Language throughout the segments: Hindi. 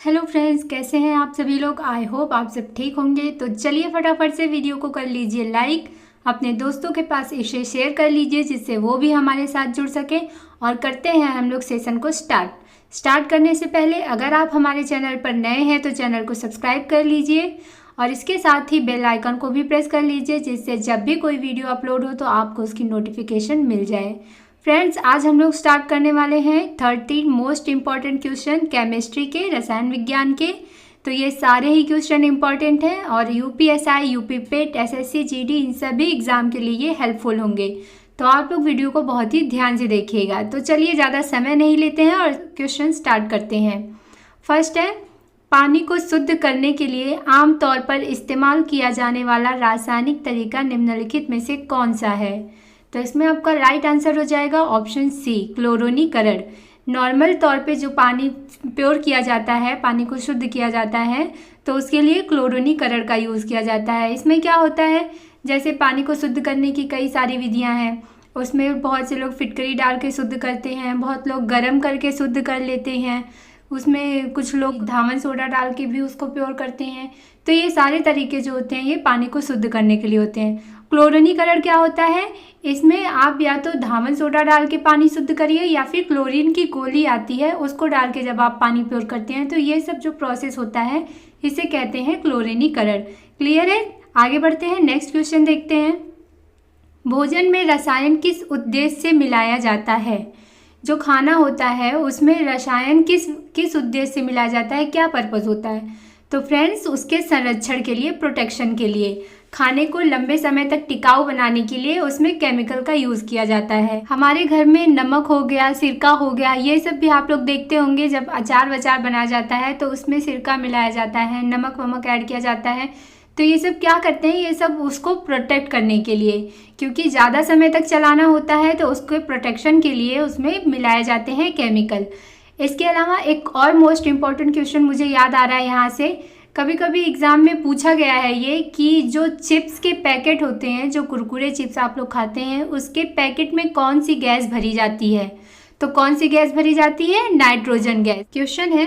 हेलो फ्रेंड्स, कैसे हैं आप सभी लोग। आई होप आप सब ठीक होंगे। तो चलिए फटाफट से वीडियो को कर लीजिए लाइक, अपने दोस्तों के पास इसे शेयर कर लीजिए जिससे वो भी हमारे साथ जुड़ सके। और करते हैं हम लोग सेशन को स्टार्ट करने से पहले अगर आप हमारे चैनल पर नए हैं तो चैनल को सब्सक्राइब कर लीजिए और इसके साथ ही बेल आइकन को भी प्रेस कर लीजिए जिससे जब भी कोई वीडियो अपलोड हो तो आपको उसकी नोटिफिकेशन मिल जाए। फ्रेंड्स, आज हम लोग स्टार्ट करने वाले हैं 30 मोस्ट इम्पॉर्टेंट क्वेश्चन केमिस्ट्री के, रसायन विज्ञान के। तो ये सारे ही क्वेश्चन इम्पॉर्टेंट हैं और यूपीएसआई, यूपी पेट, एसएससी, जीडी इन सभी एग्जाम के लिए ये हेल्पफुल होंगे। तो आप लोग वीडियो को बहुत ही ध्यान से देखिएगा। तो चलिए ज़्यादा समय नहीं लेते हैं और क्वेश्चन स्टार्ट करते हैं। फर्स्ट है, पानी को शुद्ध करने के लिए आमतौर पर इस्तेमाल किया जाने वाला रासायनिक तरीका निम्नलिखित में से कौन सा है। तो इसमें आपका राइट आंसर हो जाएगा ऑप्शन सी, क्लोरोनीकरण। नॉर्मल तौर पे जो पानी प्योर किया जाता है, पानी को शुद्ध किया जाता है, तो उसके लिए क्लोरोनीकरण का यूज़ किया जाता है। इसमें क्या होता है, जैसे पानी को शुद्ध करने की कई सारी विधियां हैं, उसमें बहुत से लोग फिटकरी डाल के शुद्ध करते हैं, बहुत लोग गर्म करके शुद्ध कर लेते हैं, उसमें कुछ लोग धावन सोडा डाल के भी उसको प्योर करते हैं। तो ये सारे तरीके जो होते हैं ये पानी को शुद्ध करने के लिए होते हैं। क्लोरीनीकरण क्या होता है, इसमें आप या तो धावन सोडा डाल के पानी शुद्ध करिए या फिर क्लोरीन की गोली आती है उसको डाल के जब आप पानी प्योर करते हैं तो ये सब जो प्रोसेस होता है इसे कहते हैं क्लोरीनीकरण। क्लियर है, आगे बढ़ते हैं, नेक्स्ट क्वेश्चन देखते हैं। भोजन में रसायन किस उद्देश्य से मिलाया जाता है। जो खाना होता है उसमें रसायन किस उद्देश्य से मिलाया जाता है, क्या पर्पस होता है। तो फ्रेंड्स, उसके संरक्षण के लिए, प्रोटेक्शन के लिए, खाने को लंबे समय तक टिकाऊ बनाने के लिए उसमें केमिकल का यूज़ किया जाता है। हमारे घर में नमक हो गया, सिरका हो गया, ये सब भी आप लोग देखते होंगे। जब अचार वचार बनाया जाता है तो उसमें सिरका मिलाया जाता है, नमक वमक ऐड किया जाता है। तो ये सब क्या करते हैं, ये सब उसको प्रोटेक्ट करने के लिए, क्योंकि ज़्यादा समय तक चलाना होता है तो उसके प्रोटेक्शन के लिए उसमें मिलाए जाते हैं केमिकल। इसके अलावा एक और मोस्ट इम्पॉर्टेंट क्वेश्चन मुझे याद आ रहा है यहाँ से, कभी कभी एग्ज़ाम में पूछा गया है ये कि जो चिप्स के पैकेट होते हैं, जो कुरकुरे चिप्स आप लोग खाते हैं, उसके पैकेट में कौन सी गैस भरी जाती है। तो कौन सी गैस भरी जाती है, नाइट्रोजन गैस। क्वेश्चन है,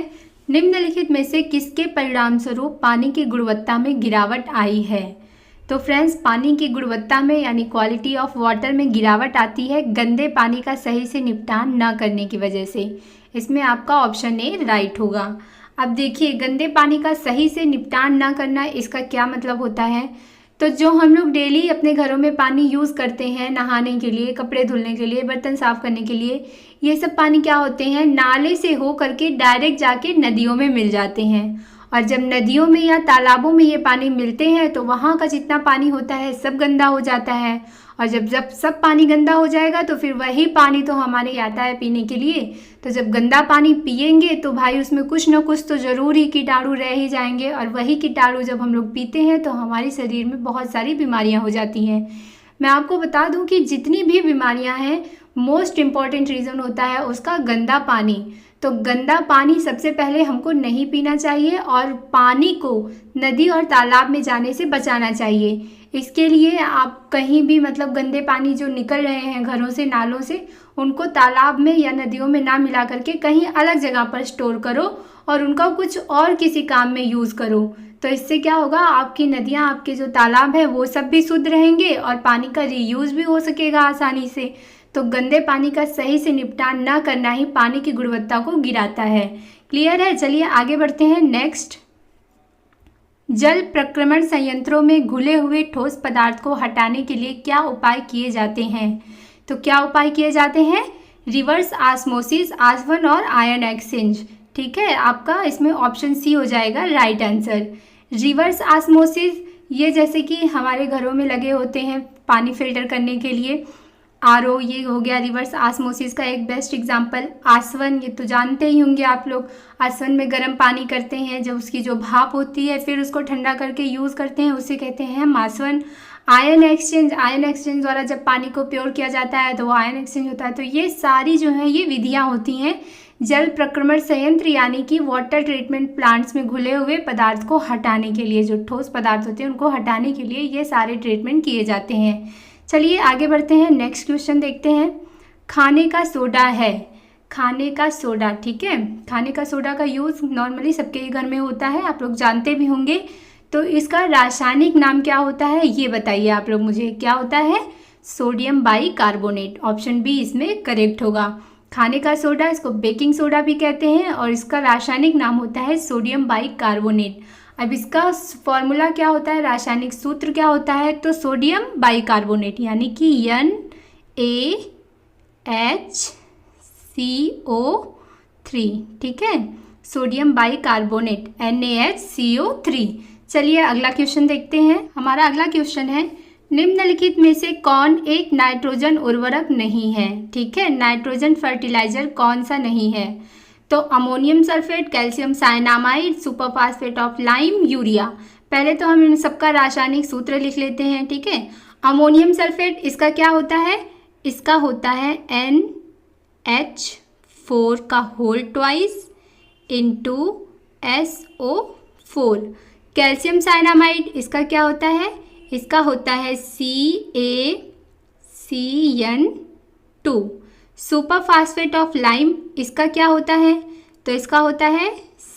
निम्नलिखित में से किसके परिणाम स्वरूप पानी की गुणवत्ता में गिरावट आई है। तो फ्रेंड्स, पानी की गुणवत्ता में यानी क्वालिटी ऑफ वाटर में गिरावट आती है गंदे पानी का सही से निपटान न करने की वजह से। इसमें आपका ऑप्शन ए राइट होगा। अब देखिए, गंदे पानी का सही से निपटान ना करना, इसका क्या मतलब होता है। तो जो हम लोग डेली अपने घरों में पानी यूज़ करते हैं नहाने के लिए, कपड़े धुलने के लिए, बर्तन साफ़ करने के लिए, ये सब पानी क्या होते हैं, नाले से हो करके डायरेक्ट जाके नदियों में मिल जाते हैं। और जब नदियों में या तालाबों में ये पानी मिलते हैं तो वहाँ का जितना पानी होता है सब गंदा हो जाता है। और जब सब पानी गंदा हो जाएगा तो फिर वही पानी तो हमारे आता है पीने के लिए। तो जब गंदा पानी पिएंगे तो भाई उसमें कुछ ना कुछ तो ज़रूर ही कीटाणु रह ही जाएंगे, और वही कीटाणु जब हम लोग पीते हैं तो हमारे शरीर में बहुत सारी बीमारियां हो जाती हैं। मैं आपको बता दूं कि जितनी भी बीमारियां हैं, मोस्ट इम्पॉर्टेंट रीज़न होता है उसका गंदा पानी। तो गंदा पानी सबसे पहले हमको नहीं पीना चाहिए और पानी को नदी और तालाब में जाने से बचाना चाहिए। इसके लिए आप कहीं भी मतलब गंदे पानी जो निकल रहे हैं घरों से, नालों से, उनको तालाब में या नदियों में ना मिला करके कहीं अलग जगह पर स्टोर करो और उनका कुछ और किसी काम में यूज़ करो। तो इससे क्या होगा, आपकी नदियाँ, आपके जो तालाब है वो सब भी शुद्ध रहेंगे और पानी का रीयूज़ भी हो सकेगा आसानी से। तो गंदे पानी का सही से निपटान न करना ही पानी की गुणवत्ता को गिराता है। क्लियर है, चलिए आगे बढ़ते हैं। नेक्स्ट, जल प्रक्रमण संयंत्रों में घुले हुए ठोस पदार्थ को हटाने के लिए क्या उपाय किए जाते हैं। तो क्या उपाय किए जाते हैं, रिवर्स ऑस्मोसिस, आसवन और आयन एक्सचेंज। ठीक है, आपका इसमें ऑप्शन सी हो जाएगा राइट आंसर। रिवर्स ऑस्मोसिस, ये जैसे कि हमारे घरों में लगे होते हैं पानी फिल्टर करने के लिए, आरओ, ये हो गया रिवर्स ऑस्मोसिस का एक बेस्ट एग्जांपल। आसवन, ये तो जानते ही होंगे आप लोग, आसवन में गर्म पानी करते हैं, जब उसकी जो भाप होती है फिर उसको ठंडा करके यूज़ करते हैं, उसे कहते हैं हम आसवन। आयन एक्सचेंज, आयन एक्सचेंज द्वारा जब पानी को प्योर किया जाता है तो वो आयन एक्सचेंज होता है। तो ये सारी जो है ये विधियाँ होती हैं जल प्रक्रमण संयंत्र यानी कि वाटर ट्रीटमेंट प्लांट्स में घुले हुए पदार्थ को हटाने के लिए, जो ठोस पदार्थ होते हैं उनको हटाने के लिए ये सारे ट्रीटमेंट किए जाते हैं। चलिए आगे बढ़ते हैं, नेक्स्ट क्वेश्चन देखते हैं। खाने का सोडा है, खाने का सोडा, ठीक है। खाने का सोडा का यूज़ नॉर्मली सबके घर में होता है, आप लोग जानते भी होंगे। तो इसका रासायनिक नाम क्या होता है ये बताइए आप लोग मुझे, क्या होता है? Sodium bicarbonate. ऑप्शन बी इसमें करेक्ट होगा। खाने का सोडा, इसको बेकिंग सोडा भी कहते हैं और इसका रासायनिक नाम होता है सोडियम बाइकार्बोनेट। अब इसका फॉर्मूला क्या होता है, रासायनिक सूत्र क्या होता है? तो सोडियम बाइकार्बोनेट यानी कि NaHCO3, ठीक है। Sodium bicarbonate NaHCO3। चलिए अगला क्वेश्चन देखते हैं। हमारा अगला क्वेश्चन है, निम्नलिखित में से कौन एक नाइट्रोजन उर्वरक नहीं है? ठीक है, नाइट्रोजन फर्टिलाइजर कौन सा नहीं है? तो ammonium sulphate, calcium cyanamide, superphosphate of lime, urea. पहले तो हम इन सबका रासायनिक सूत्र लिख लेते हैं, ठीक है। अमोनियम सल्फेट, इसका क्या होता है? इसका होता है NH4 का whole twice into SO4। Calcium cyanamide, इसका क्या होता है? इसका होता है CaCN2। सुपरफॉस्फेट ऑफ लाइम, इसका क्या होता है? तो इसका होता है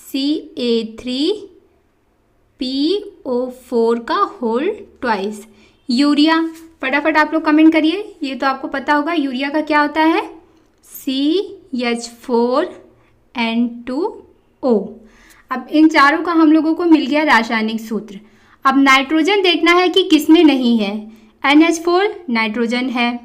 CA3PO4 का होल ट्वाइस। यूरिया, फटाफट आप लोग कमेंट करिए, ये तो आपको पता होगा। यूरिया का क्या होता है? CH4N2O। अब इन चारों का हम लोगों को मिल गया रासायनिक सूत्र। अब नाइट्रोजन देखना है कि किसमें नहीं है। NH4 नाइट्रोजन है,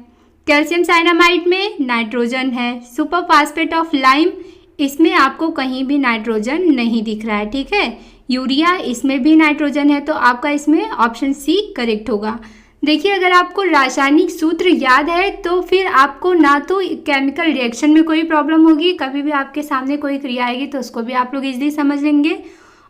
कैल्शियम साइनामाइड में नाइट्रोजन है, सुपरफॉस्फेट ऑफ लाइम, इसमें आपको कहीं भी नाइट्रोजन नहीं दिख रहा है, ठीक है। यूरिया, इसमें भी नाइट्रोजन है, तो आपका इसमें ऑप्शन सी करेक्ट होगा। देखिए, अगर आपको रासायनिक सूत्र याद है तो फिर आपको ना तो केमिकल रिएक्शन में कोई प्रॉब्लम होगी, कभी भी आपके सामने कोई क्रिया आएगी तो उसको भी आप लोग इजीली समझ लेंगे,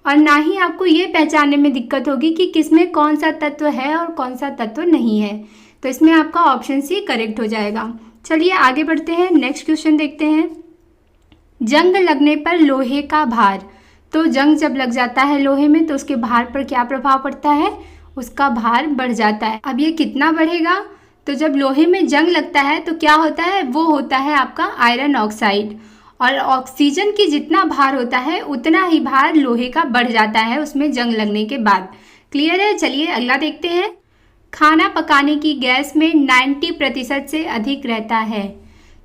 और ना ही आपको ये पहचानने में दिक्कत होगी कि किसमें कौन सा तत्व है और कौन सा तत्व नहीं है। तो इसमें आपका ऑप्शन सी करेक्ट हो जाएगा। चलिए आगे बढ़ते हैं, नेक्स्ट क्वेश्चन देखते हैं। जंग लगने पर लोहे का भार, तो जंग जब लग जाता है लोहे में तो उसके भार पर क्या प्रभाव पड़ता है? उसका भार बढ़ जाता है। अब ये कितना बढ़ेगा? तो जब लोहे में जंग लगता है तो क्या होता है? वो होता है आपका आयरन ऑक्साइड, और ऑक्सीजन की जितना भार होता है उतना ही भार लोहे का बढ़ जाता है उसमें जंग लगने के बाद। क्लियर है? चलिए अगला देखते हैं। खाना पकाने की गैस में 90% से अधिक रहता है।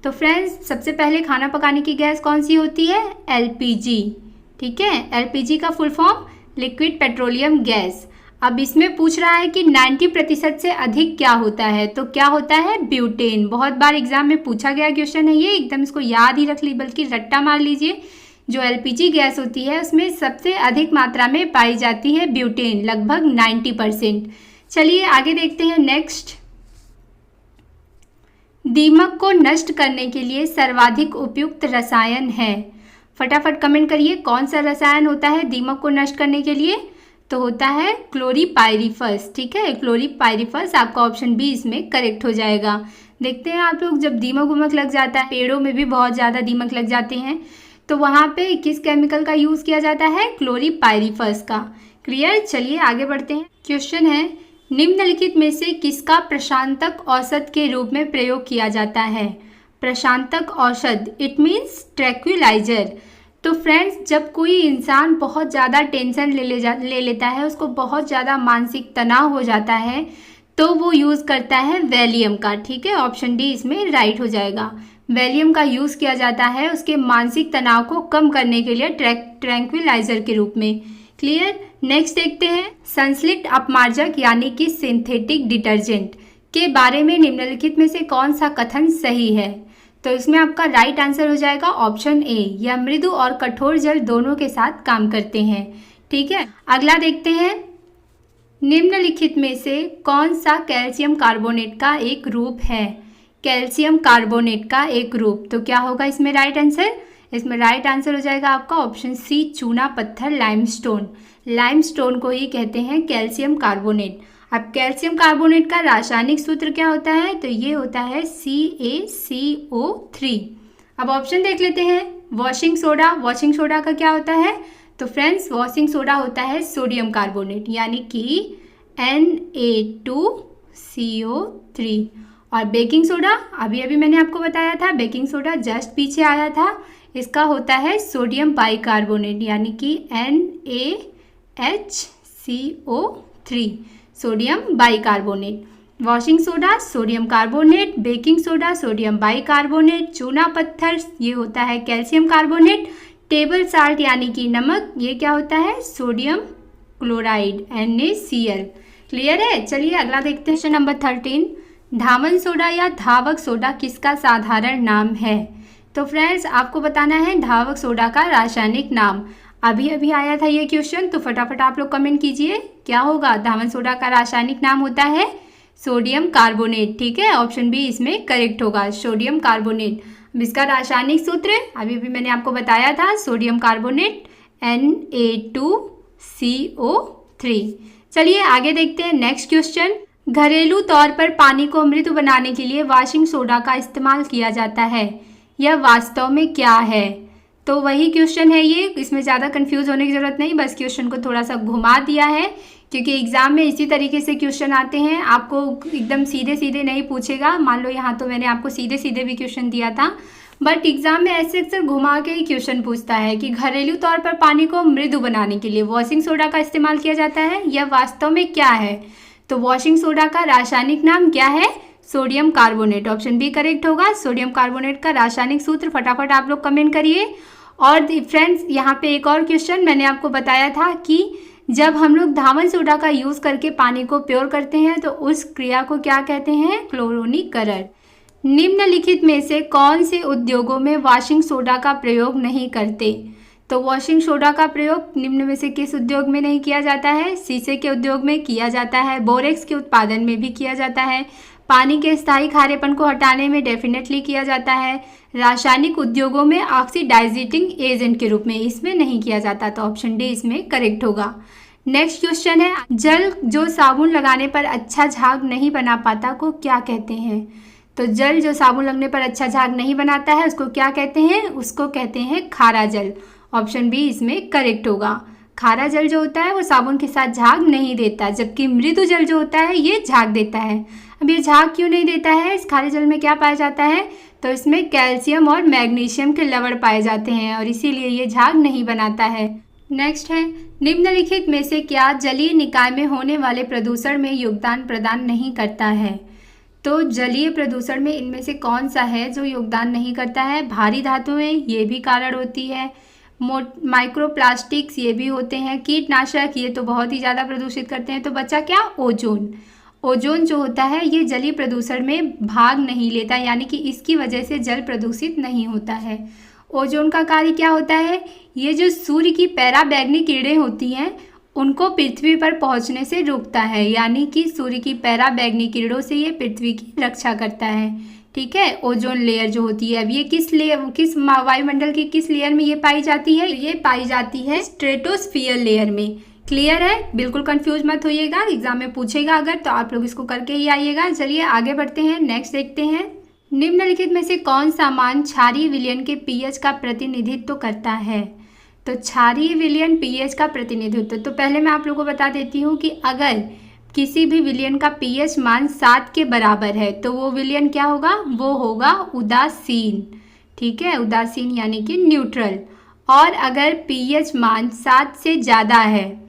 तो फ्रेंड्स, सबसे पहले खाना पकाने की गैस कौन सी होती है? LPG, ठीक है। LPG का full form liquid petroleum gas. अब इसमें पूछ रहा है कि 90% से अधिक क्या होता है? तो क्या होता है? ब्यूटेन। बहुत बार एग्जाम में पूछा गया क्वेश्चन है ये, एकदम इसको याद ही रख ली, बल्कि रट्टा मार लीजिए। जो LPG गैस होती है उसमें सबसे अधिक मात्रा में पाई जाती है ब्यूटेन, लगभग 90%। चलिए आगे देखते हैं नेक्स्ट। दीमक को नष्ट करने के लिए सर्वाधिक उपयुक्त रसायन है। फटाफट कमेंट करिए, कौन सा रसायन होता है दीमक को नष्ट करने के लिए? तो होता है क्लोरीपाइरीफस, ठीक है। क्लोरीपाइरीफस, आपका ऑप्शन बी इसमें करेक्ट हो जाएगा। देखते हैं आप लोग, जब दीमक उमक लग जाता है, पेड़ों में भी बहुत ज़्यादा दीमक लग जाते हैं, तो वहाँ पे किस केमिकल का यूज़ किया जाता है? क्लोरीपाइरीफस का। क्लियर? चलिए आगे बढ़ते हैं। क्वेश्चन है, निम्नलिखित में से किसका प्रशांतक औषध के रूप में प्रयोग किया जाता है? प्रशांतक औषध, इट मीन्स ट्रैंक्विलाइजर। तो फ्रेंड्स, जब कोई इंसान बहुत ज़्यादा टेंशन ले लेता है, उसको बहुत ज़्यादा मानसिक तनाव हो जाता है, तो वो यूज़ करता है वैलियम का, ठीक है। ऑप्शन डी इसमें राइट हो जाएगा। वैलियम का यूज़ किया जाता है उसके मानसिक तनाव को कम करने के लिए ट्रैंक्विलाइजर के रूप में। क्लियर? नेक्स्ट देखते हैं। संश्लिष्ट अपमार्जक यानी कि सिंथेटिक डिटर्जेंट के बारे में निम्नलिखित में से कौन सा कथन सही है? तो इसमें आपका राइट आंसर हो जाएगा ऑप्शन ए, यह मृदु और कठोर जल दोनों के साथ काम करते हैं, ठीक है। अगला देखते हैं, निम्नलिखित में से कौन सा कैल्शियम कार्बोनेट का एक रूप है? कैल्शियम कार्बोनेट का एक रूप, तो क्या होगा इसमें राइट आंसर? इसमें राइट आंसर हो जाएगा आपका ऑप्शन सी, चूना पत्थर, लाइमस्टोन। लाइमस्टोन को ही कहते हैं कैल्शियम कार्बोनेट। अब कैल्शियम कार्बोनेट का रासायनिक सूत्र क्या होता है? तो ये होता है CaCO3। अब ऑप्शन देख लेते हैं। वॉशिंग सोडा, वॉशिंग सोडा का क्या होता है? तो फ्रेंड्स, वॉशिंग सोडा होता है सोडियम कार्बोनेट यानी कि Na2CO3। और बेकिंग सोडा अभी अभी मैंने आपको बताया था, बेकिंग सोडा जस्ट पीछे आया था, इसका होता है सोडियम बाइकार्बोनेट यानी कि NaHCO3 sodium bicarbonate. Washing soda sodium carbonate, baking soda sodium bicarbonate, चूना पत्थर ये होता है कैल्शियम कार्बोनेट, टेबल साल्ट यानी कि नमक ये क्या होता है सोडियम क्लोराइड NaCl। क्लियर है। चलिए अगला देखते हैं क्वेश्चन नंबर 13। धावन सोडा या धावक सोडा किसका साधारण नाम है? तो फ्रेंड्स आपको बताना है धावक सोडा का रासायनिक नाम। अभी अभी आया था ये क्वेश्चन, तो फटाफट आप लोग कमेंट कीजिए क्या होगा। धावन सोडा का रासायनिक नाम होता है सोडियम कार्बोनेट। ठीक है, ऑप्शन बी इसमें करेक्ट होगा, सोडियम कार्बोनेट। अब इसका रासायनिक सूत्र अभी अभी मैंने आपको बताया था, सोडियम कार्बोनेट Na2CO3। चलिए आगे देखते हैं नेक्स्ट क्वेश्चन। घरेलू तौर पर पानी को मृदु बनाने के लिए वॉशिंग सोडा का इस्तेमाल किया जाता है, यह वास्तव में क्या है? तो वही क्वेश्चन है ये, इसमें ज़्यादा कंफ्यूज होने की ज़रूरत नहीं, बस क्वेश्चन को थोड़ा सा घुमा दिया है क्योंकि एग्जाम में इसी तरीके से क्वेश्चन आते हैं। आपको एकदम सीधे सीधे नहीं पूछेगा, मान लो यहाँ तो मैंने आपको सीधे सीधे भी क्वेश्चन दिया था, बट एग्जाम में ऐसे अक्सर घुमा के ही क्वेश्चन पूछता है कि घरेलू तौर पर पानी को मृदु बनाने के लिए वॉशिंग सोडा का इस्तेमाल किया जाता है, यह वास्तव में क्या है? तो वॉशिंग सोडा का रासायनिक नाम क्या है? Sodium carbonate. Option B correct होगा, सोडियम कार्बोनेट का रासायनिक सूत्र फटाफट आप लोग कमेंट करिए। और फ्रेंड्स यहाँ पे एक और क्वेश्चन मैंने आपको बताया था कि जब हम लोग धावन सोडा का यूज़ करके पानी को प्योर करते हैं तो उस क्रिया को क्या कहते हैं? क्लोरोनीकरण। निम्नलिखित में से कौन से उद्योगों में वॉशिंग सोडा का प्रयोग नहीं करते? तो वॉशिंग सोडा का प्रयोग निम्न में से किस उद्योग में नहीं किया जाता है? शीशे के उद्योग में किया जाता है, बोरेक्स के उत्पादन में भी किया जाता है, पानी के स्थायी खारेपन को हटाने में डेफिनेटली किया जाता है, रासायनिक उद्योगों में ऑक्सीडाइजिंग एजेंट के रूप में इसमें नहीं किया जाता। तो ऑप्शन डी इसमें करेक्ट होगा। नेक्स्ट क्वेश्चन है, जल जो साबुन लगाने पर अच्छा झाग नहीं बना पाता को क्या कहते हैं? तो जल जो साबुन लगने पर अच्छा झाग नहीं बनाता है उसको क्या कहते हैं? उसको कहते हैं खारा जल। ऑप्शन बी इसमें करेक्ट होगा। खारा जल जो होता है वो साबुन के साथ झाग नहीं देता, जबकि मृदु जल जो होता है ये झाग देता है। अब ये झाग क्यों नहीं देता है? इस खारे जल में क्या पाया जाता है? तो इसमें कैल्शियम और मैग्नीशियम के लवण पाए जाते हैं और इसीलिए ये झाग नहीं बनाता है। नेक्स्ट है, निम्नलिखित में से क्या जलीय निकाय में होने वाले प्रदूषण में योगदान प्रदान नहीं करता है? तो जलीय प्रदूषण में इनमें से कौन सा है जो योगदान नहीं करता है? भारी धातुएं ये भी कारण होती है, माइक्रोप्लास्टिक्स ये भी होते हैं, कीटनाशक ये तो बहुत ही ज़्यादा प्रदूषित करते हैं। तो बचा क्या? ओजोन। ओजोन जो होता है ये जलीय प्रदूषण में भाग नहीं लेता, यानी कि इसकी वजह से जल प्रदूषित नहीं होता है। ओजोन का कार्य क्या होता है? ये जो सूर्य की पराबैंगनी किरणें होती हैं उनको पृथ्वी पर पहुंचने से रोकता है, यानी कि सूर्य की पराबैंगनी किरणों से ये पृथ्वी की रक्षा करता है। ठीक है, ओजोन लेयर जो होती है, अब ये किस वायुमंडल की किस लेयर में ये पाई जाती है? ये पाई जाती है स्ट्रेटोस्फियर लेयर में। क्लियर है, बिल्कुल कंफ्यूज मत होइएगा, एग्जाम में पूछेगा अगर तो आप लोग इसको करके ही आइएगा। चलिए आगे बढ़ते हैं, नेक्स्ट देखते हैं। निम्नलिखित में से कौन सा मान क्षारीय विलयन के पीएच का प्रतिनिधित्व करता है? तो क्षारीय विलयन पीएच का प्रतिनिधित्व, तो पहले मैं आप लोगों को बता देती हूँ कि अगर किसी भी विलयन का पीएच मान 7 के बराबर है तो वो विलयन क्या होगा? वो होगा उदासीन। ठीक है, उदासीन यानी कि न्यूट्रल। और अगर पीएच मान 7 से ज़्यादा है,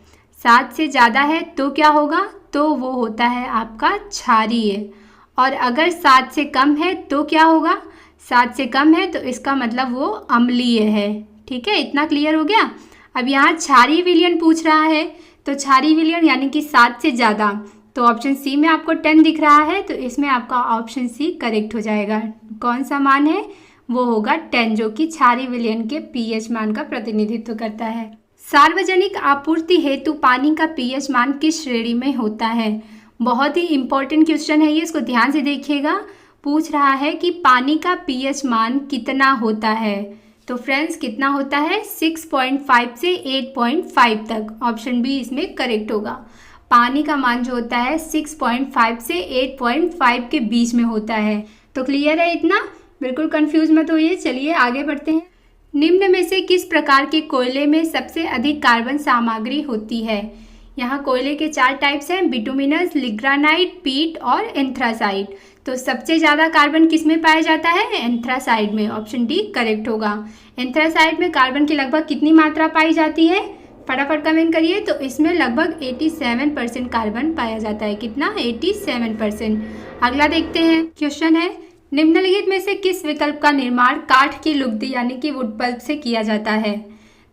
7 से ज़्यादा है तो क्या होगा? तो वो होता है आपका क्षारीय। और अगर 7 से कम है तो क्या होगा? 7 से कम है तो इसका मतलब वो अम्लीय है। ठीक है, इतना क्लियर हो गया। अब यहाँ क्षारीय विलयन पूछ रहा है, तो क्षारीय विलयन यानी कि 7 से ज़्यादा, तो ऑप्शन सी में आपको 10 दिख रहा है, तो इसमें आपका ऑप्शन सी करेक्ट हो जाएगा। कौन सा मान है? वो होगा 10, जो कि क्षारीय विलयन के पीएच मान का प्रतिनिधित्व करता है। सार्वजनिक आपूर्ति हेतु पानी का पीएच मान किस श्रेणी में होता है? बहुत ही इंपॉर्टेंट क्वेश्चन है ये, इसको ध्यान से देखिएगा। पूछ रहा है कि पानी का पीएच मान कितना होता है? तो फ्रेंड्स कितना होता है? 6.5 से 8.5 तक। ऑप्शन बी इसमें करेक्ट होगा। पानी का मान जो होता है 6.5 से 8.5 के बीच में होता है। तो क्लियर है इतना, बिल्कुल कंफ्यूज मत होइए। चलिए आगे बढ़ते हैं। निम्न में से किस प्रकार के कोयले में सबसे अधिक कार्बन सामग्री होती है? यहाँ कोयले के 4 टाइप्स हैं, बिटुमिनस, लिग्रानाइट, पीट और एंथ्रासाइट। तो सबसे ज़्यादा कार्बन किस में पाया जाता है? एंथ्रासाइड में। ऑप्शन डी करेक्ट होगा। एंथ्रासाइड में कार्बन की लगभग कितनी मात्रा पाई जाती है? फटाफट कमेंट करिए। तो इसमें लगभग 87% कार्बन पाया जाता है। कितना? 87%। अगला देखते हैं। क्वेश्चन है, निम्नलिखित में से किस विकल्प का निर्माण काठ की लुगदी यानी कि वुड पल्प से किया जाता है?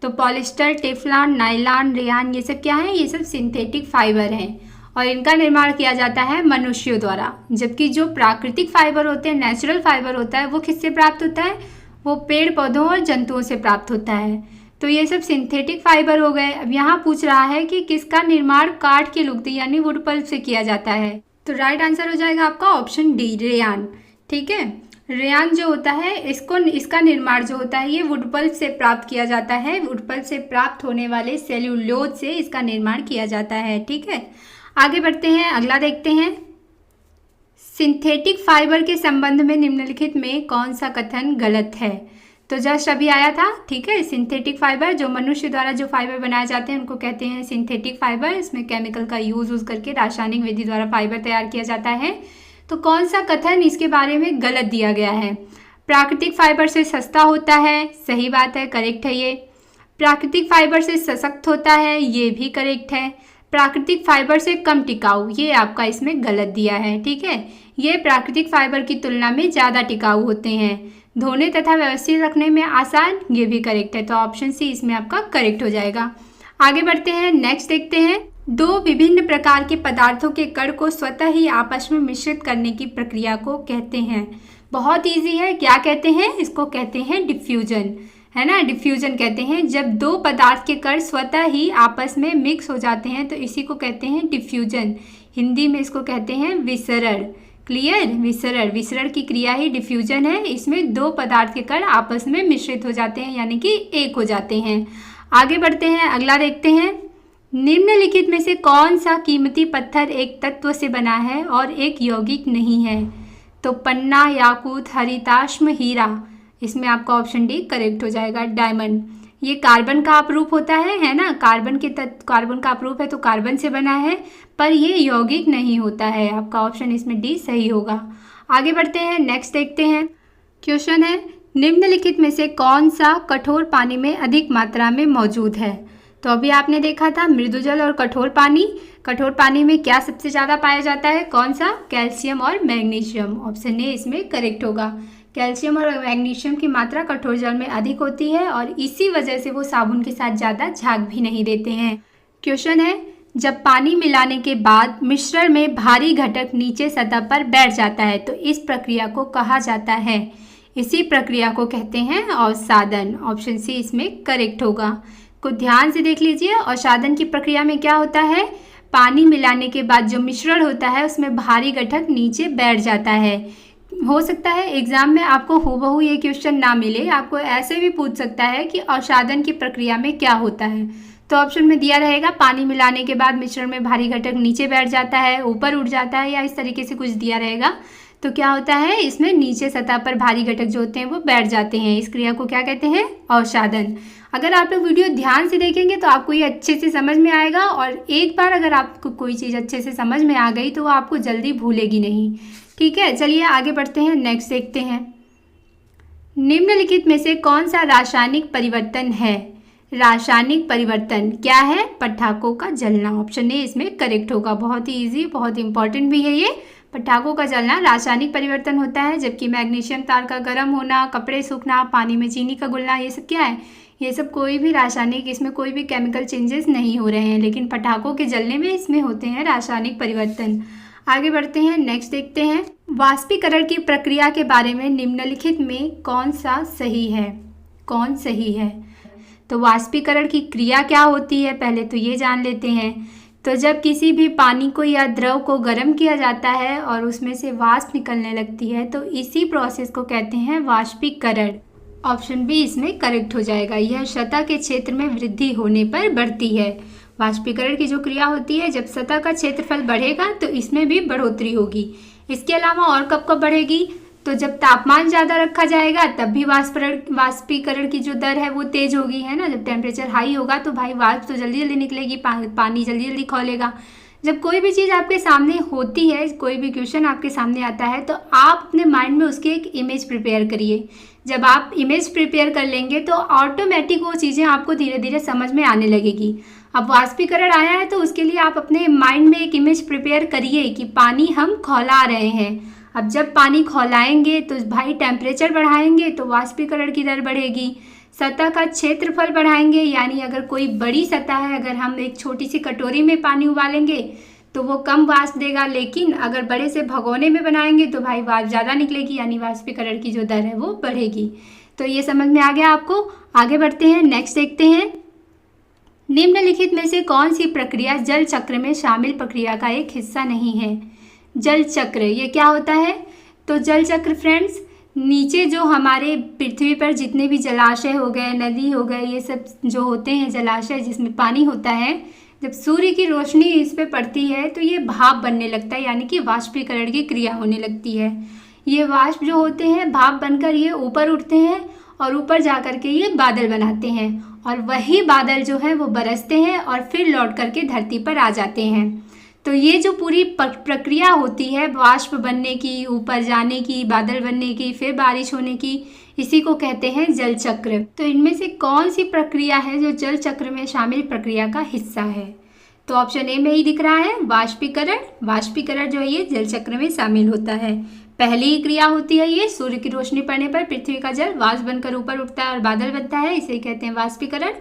तो पॉलिस्टर, टेफ्लॉन, नायलॉन, रेयान, ये सब क्या है? ये सब सिंथेटिक फाइबर हैं और इनका निर्माण किया जाता है मनुष्यों द्वारा। जबकि जो प्राकृतिक फाइबर होते हैं, नेचुरल फाइबर होता है, वो किससे प्राप्त होता है? वो पेड़ पौधों और जंतुओं से प्राप्त होता है। तो ये सब सिंथेटिक फाइबर हो गए। अब यहाँ पूछ रहा है कि किसका निर्माण काठ की लुगदी यानी वुड पल्प से किया जाता है। तो राइट आंसर हो जाएगा आपका ऑप्शन डी, रेयान। ठीक है, रेयान जो होता है इसका निर्माण जो होता है ये वुड पल्प से प्राप्त किया जाता है। वुड पल्प से प्राप्त होने वाले सेल्यूलोज से इसका निर्माण किया जाता है। ठीक है, आगे बढ़ते हैं। अगला देखते हैं। सिंथेटिक फाइबर के संबंध में निम्नलिखित में कौन सा कथन गलत है? तो जस्ट अभी आया था। ठीक है, सिंथेटिक फाइबर, जो मनुष्य द्वारा जो फाइबर बनाए जाते हैं उनको कहते हैं सिंथेटिक फाइबर। इसमें केमिकल का यूज करके रासायनिक विधि द्वारा फाइबर तैयार किया जाता है। तो कौन सा कथन इसके बारे में गलत दिया गया है? प्राकृतिक फाइबर से सस्ता होता है, सही बात है, करेक्ट है ये। प्राकृतिक फाइबर से सशक्त होता है, ये भी करेक्ट है। प्राकृतिक फाइबर से कम टिकाऊ, ये आपका इसमें गलत दिया है। ठीक है, ये प्राकृतिक फाइबर की तुलना में ज़्यादा टिकाऊ होते हैं। धोने तथा व्यवस्थित रखने में आसान, ये भी करेक्ट है। तो ऑप्शन सी इसमें आपका करेक्ट हो जाएगा। आगे बढ़ते हैं। नेक्स्ट देखते हैं। दो विभिन्न प्रकार के पदार्थों के कण को स्वतः ही आपस में मिश्रित करने की प्रक्रिया को कहते हैं। बहुत इजी है, क्या कहते हैं? इसको कहते हैं डिफ्यूजन, है ना। डिफ्यूजन कहते हैं जब दो पदार्थ के कण स्वतः ही आपस में मिक्स हो जाते हैं, तो इसी को कहते हैं डिफ्यूजन। हिंदी में इसको कहते हैं विसरण। क्लियर? विसरण की क्रिया ही डिफ्यूजन है। इसमें दो पदार्थ के कण आपस में मिश्रित हो जाते हैं यानी कि एक हो जाते हैं। आगे बढ़ते हैं। अगला देखते हैं। निम्नलिखित में से कौन सा कीमती पत्थर एक तत्व से बना है और एक यौगिक नहीं है? तो पन्ना, याकूत, हरिताश्म, हीरा। इसमें आपका ऑप्शन डी करेक्ट हो जाएगा, डायमंड। ये कार्बन का अपरूप होता है ना। कार्बन का अपरूप है तो कार्बन से बना है, पर ये यौगिक नहीं होता है। आपका ऑप्शन इसमें डी सही होगा। आगे बढ़ते हैं। नेक्स्ट देखते हैं। क्वेश्चन है, निम्नलिखित में से कौन सा कठोर पानी में अधिक मात्रा में मौजूद है? तो अभी आपने देखा था मृदु जल और कठोर पानी। कठोर पानी में क्या सबसे ज़्यादा पाया जाता है? कौन सा? कैल्शियम और मैग्नीशियम। ऑप्शन ए इसमें करेक्ट होगा। कैल्शियम और मैग्नीशियम की मात्रा कठोर जल में अधिक होती है और इसी वजह से वो साबुन के साथ ज़्यादा झाग भी नहीं देते हैं। क्वेश्चन है, जब पानी मिलाने के बाद मिश्रण में भारी घटक नीचे सतह पर बैठ जाता है तो इस प्रक्रिया को कहा जाता है? इसी प्रक्रिया को कहते हैं अवसादन। ऑप्शन सी इसमें करेक्ट होगा। को ध्यान से देख लीजिए। अवसादन की प्रक्रिया में क्या होता है? पानी मिलाने के बाद जो मिश्रण होता है उसमें भारी घटक नीचे बैठ जाता है। हो सकता है एग्जाम में आपको हूबहू ये क्वेश्चन ना मिले, आपको ऐसे भी पूछ सकता है कि अवसादन की प्रक्रिया में क्या होता है। तो ऑप्शन में दिया रहेगा पानी मिलाने के बाद मिश्रण में भारी घटक नीचे बैठ जाता है, ऊपर उठ जाता है, या इस तरीके से कुछ दिया रहेगा। तो क्या होता है, इसमें नीचे सतह पर भारी घटक जो होते हैं वो बैठ जाते हैं। इस क्रिया को क्या कहते हैं? अवसादन। अगर आप लोग वीडियो ध्यान से देखेंगे तो आपको ये अच्छे से समझ में आएगा, और एक बार अगर आपको कोई चीज़ अच्छे से समझ में आ गई तो वो आपको जल्दी भूलेगी नहीं। ठीक है, चलिए आगे बढ़ते हैं। नेक्स्ट देखते हैं। निम्नलिखित में से कौन सा रासायनिक परिवर्तन है? रासायनिक परिवर्तन क्या है? पटाखों का जलना। ऑप्शन ए इसमें करेक्ट होगा। बहुत ही इजी, बहुत इंपॉर्टेंट भी है ये। पटाखों का जलना रासायनिक परिवर्तन होता है, जबकि मैग्नीशियम तार का गर्म होना, कपड़े सूखना, पानी में चीनी का घुलना, ये सब क्या है? ये सब कोई भी रासायनिक, इसमें कोई भी केमिकल चेंजेस नहीं हो रहे हैं, लेकिन पटाखों के जलने में इसमें होते हैं रासायनिक परिवर्तन। आगे बढ़ते हैं। नेक्स्ट देखते हैं। वाष्पीकरण की प्रक्रिया के बारे में निम्नलिखित में कौन सा सही है? कौन सही है? तो वाष्पीकरण की क्रिया क्या होती है पहले तो ये जान लेते हैं। तो जब किसी भी पानी को या द्रव को गर्म किया जाता है और उसमें से वाष्प निकलने लगती है तो इसी प्रोसेस को कहते हैं वाष्पीकरण। ऑप्शन बी इसमें करेक्ट हो जाएगा। यह सतह के क्षेत्र में वृद्धि होने पर बढ़ती है। वाष्पीकरण की जो क्रिया होती है, जब सतह का क्षेत्रफल बढ़ेगा तो इसमें भी बढ़ोतरी होगी। इसके अलावा और कब कब बढ़ेगी? तो जब तापमान ज़्यादा रखा जाएगा तब भी वाष्पीकरण की जो दर है वो तेज़ होगी, है ना। जब टेम्परेचर हाई होगा तो भाई वाष्प तो जल्दी जल्दी निकलेगी, पानी जल्दी जल्दी खौलेगा। जब कोई भी चीज़ आपके सामने होती है, कोई भी क्वेश्चन आपके सामने आता है, तो आप अपने माइंड में उसकी एक इमेज प्रिपेयर करिए। जब आप इमेज प्रिपेयर कर लेंगे तो ऑटोमेटिक वो चीज़ें आपको धीरे धीरे समझ में आने लगेगी। अब वाष्पीकरण आया है तो उसके लिए आप अपने माइंड में एक इमेज प्रिपेयर करिए कि पानी हम खौला रहे हैं। अब जब पानी खौलाएंगे तो भाई टेम्परेचर बढ़ाएंगे तो वाष्पीकरण की दर बढ़ेगी। सतह का क्षेत्रफल बढ़ाएंगे, यानी अगर कोई बड़ी सतह है, अगर हम एक छोटी सी कटोरी में पानी उबालेंगे तो वो कम वाष्प देगा, लेकिन अगर बड़े से भगोने में बनाएंगे तो भाई वाष्प ज़्यादा निकलेगी, यानी वाष्पीकरण की जो दर है वो बढ़ेगी। तो ये समझ में आ गया आपको। आगे बढ़ते हैं, नेक्स्ट देखते हैं। निम्नलिखित में से कौन सी प्रक्रिया जल चक्र में शामिल प्रक्रिया का एक हिस्सा नहीं है? जल चक्र ये क्या होता है? तो जल चक्र फ्रेंड्स, नीचे जो हमारे पृथ्वी पर जितने भी जलाशय हो गए, नदी हो गए, ये सब जो होते हैं जलाशय जिसमें पानी होता है, जब सूर्य की रोशनी इस पे पड़ती है तो ये भाप बनने लगता है, यानी कि वाष्पीकरण की क्रिया होने लगती है। ये वाष्प जो होते हैं भाप बनकर ये ऊपर उठते हैं और ऊपर जा कर के ये बादल बनाते हैं, और वही बादल जो है वो बरसते हैं और फिर लौट करके धरती पर आ जाते हैं। तो ये जो पूरी प्रक्रिया होती है वाष्प बनने की, ऊपर जाने की, बादल बनने की, फिर बारिश होने की, इसी को कहते हैं जल चक्र। तो इनमें से कौन सी प्रक्रिया है जो जल चक्र में शामिल प्रक्रिया का हिस्सा है? तो ऑप्शन ए में ही दिख रहा है वाष्पीकरण। वाष्पीकरण जो है ये जल चक्र में शामिल होता है। पहली क्रिया होती है ये, सूर्य की रोशनी पड़ने पर पृथ्वी का जल वाष्प बनकर ऊपर उठता है और बादल बनता है, इसे कहते हैं वाष्पीकरण,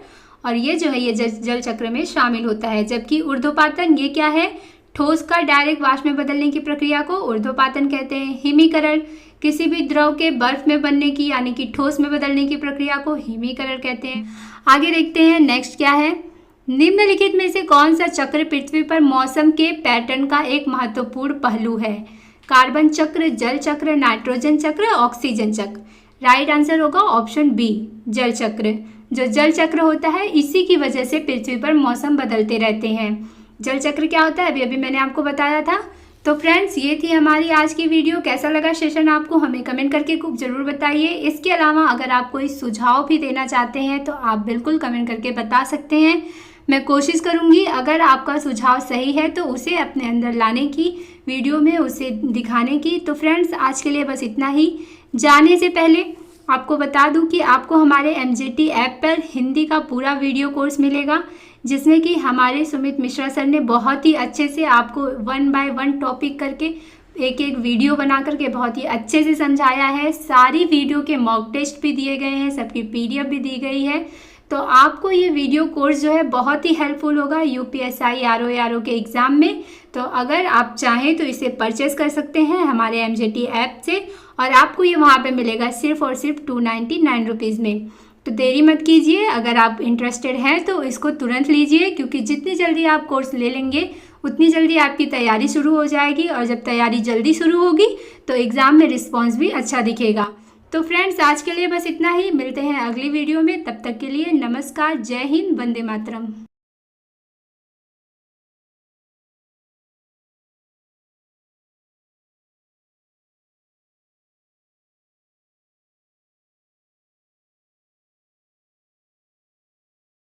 और ये जो है ये जल चक्र में शामिल होता है। जबकि ऊर्ध्वपातन ये क्या है? ठोस का डायरेक्ट वाष्प में बदलने की प्रक्रिया को ऊर्ध्वपातन कहते हैं। हिमीकरण किसी भी द्रव के बर्फ में बनने की, यानी कि ठोस में बदलने की प्रक्रिया को हिमीकरण कहते हैं। आगे देखते हैं, नेक्स्ट क्या है। निम्नलिखित में से कौन सा चक्र पृथ्वी पर मौसम के पैटर्न का एक महत्वपूर्ण पहलू है? कार्बन चक्र, जल चक्र, नाइट्रोजन चक्र, ऑक्सीजन चक्र। राइट आंसर होगा ऑप्शन बी, जल चक्र। जो जल चक्र होता है इसी की वजह से पृथ्वी पर मौसम बदलते रहते हैं। जल चक्र क्या होता है अभी मैंने आपको बताया था। तो फ्रेंड्स ये थी हमारी आज की वीडियो। कैसा लगा सेशन आपको हमें कमेंट करके ज़रूर बताइए। इसके अलावा अगर आप कोई सुझाव भी देना चाहते हैं तो आप बिल्कुल कमेंट करके बता सकते हैं। मैं कोशिश करूंगी अगर आपका सुझाव सही है तो उसे अपने अंदर लाने की, वीडियो में उसे दिखाने की। तो फ्रेंड्स आज के लिए बस इतना ही। जाने से पहले आपको बता दूं कि आपको हमारे MJT ऐप पर हिंदी का पूरा वीडियो कोर्स मिलेगा, जिसमें कि हमारे सुमित मिश्रा सर ने बहुत ही अच्छे से आपको 1 बाय 1 टॉपिक करके एक एक वीडियो बना करके बहुत ही अच्छे से समझाया है। सारी वीडियो के मॉक टेस्ट भी दिए गए हैं, सबकी PDF भी दी गई है। तो आपको ये वीडियो कोर्स जो है बहुत ही हेल्पफुल होगा UPSI RO के एग्ज़ाम में। तो अगर आप चाहें तो इसे परचेस कर सकते हैं हमारे MJT ऐप से, और आपको ये वहाँ पे मिलेगा सिर्फ और सिर्फ 299 रुपीज़ में। तो देरी मत कीजिए, अगर आप इंटरेस्टेड हैं तो इसको तुरंत लीजिए, क्योंकि जितनी जल्दी आप कोर्स ले लेंगे उतनी जल्दी आपकी तैयारी शुरू हो जाएगी, और जब तैयारी जल्दी शुरू होगी तो एग्ज़ाम में रिस्पॉन्स भी अच्छा दिखेगा। तो फ्रेंड्स आज के लिए बस इतना ही। मिलते हैं अगली वीडियो में, तब तक के लिए नमस्कार, जय हिंद, वंदे मातरम।